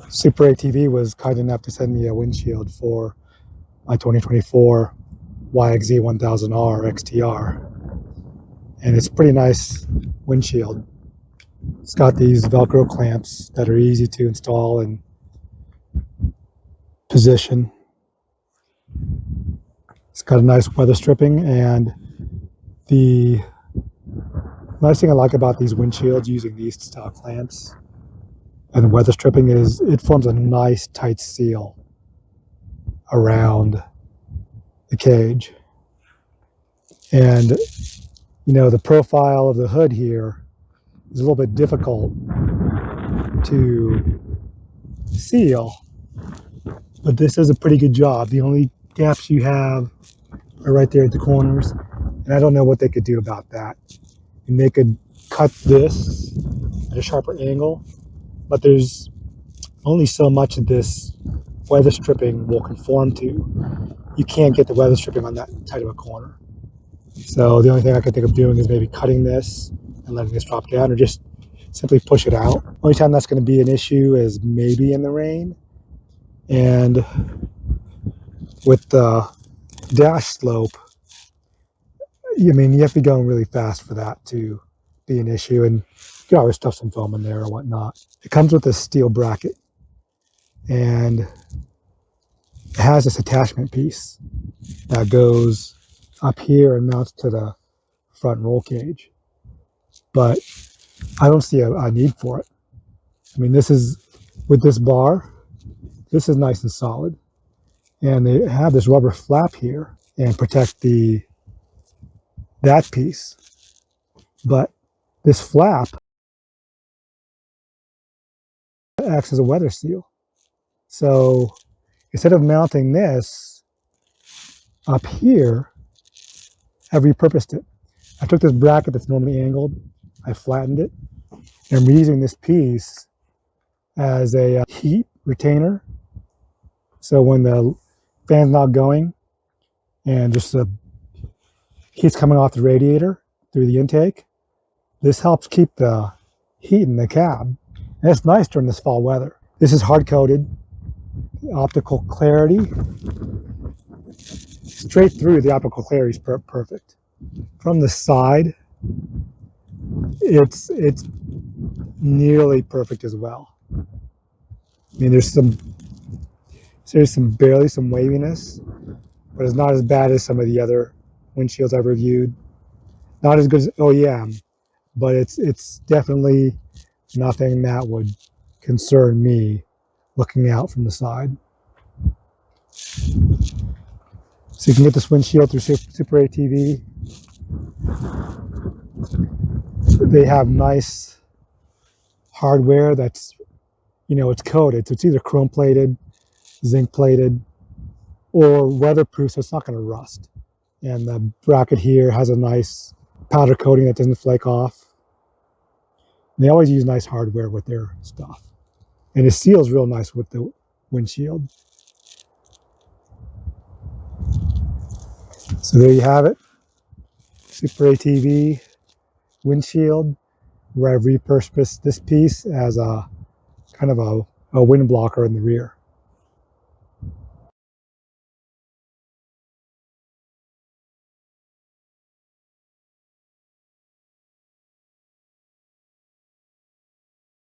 SuperATV was kind enough to send me a windshield for my 2024 YXZ 1000R XTR, and it's a pretty nice windshield. It's got these Velcro clamps that are easy to install and position. It's got a nice weather stripping, and the nice thing I like about these windshields using these style clamps and weather stripping is it forms a nice tight seal around the cage. And the profile of the hood here is a little bit difficult to seal, but this does a pretty good job. The only gaps you have are right there at the corners, and I don't know what they could do about that. And they could cut this at a sharper angle, but there's only so much of this weather stripping will conform to. You can't get the weather stripping on that tight of a corner. So the only thing I could think of doing is maybe cutting this and letting this drop down, or just simply push it out. Only time that's going to be an issue is maybe in the rain. And with the dash slope, you have to be going really fast for that to be an issue, and you can always stuff some foam in there or whatnot. It comes with a steel bracket, and it has this attachment piece that goes up here and mounts to the front roll cage, but I don't see a need for it. This is, with this bar, this is nice and solid, and they have this rubber flap here and protect that piece, but this flap acts as a weather seal. So instead of mounting this up here, I've repurposed it. I took this bracket that's normally angled, I flattened it, and I'm reusing this piece as a heat retainer. So when the fan's not going and just the heat's coming off the radiator through the intake, this helps keep the heat in the cab. And it's nice during this fall weather. This is hard coated. The optical clarity, straight through, the optical clarity is perfect. From the side, it's nearly perfect as well. There's barely some waviness, but it's not as bad as some of the other windshields I've reviewed. Not as good as OEM, but it's definitely nothing that would concern me looking out from the side. So you can get this windshield through SuperATV. They have nice hardware that's, it's coated. So it's either chrome plated, zinc plated, or weatherproof, so it's not going to rust. And the bracket here has a nice powder coating that doesn't flake off. And they always use nice hardware with their stuff. And it seals real nice with the windshield. So there you have it. SuperATV windshield, where I've repurposed this piece as a kind of a wind blocker in the rear.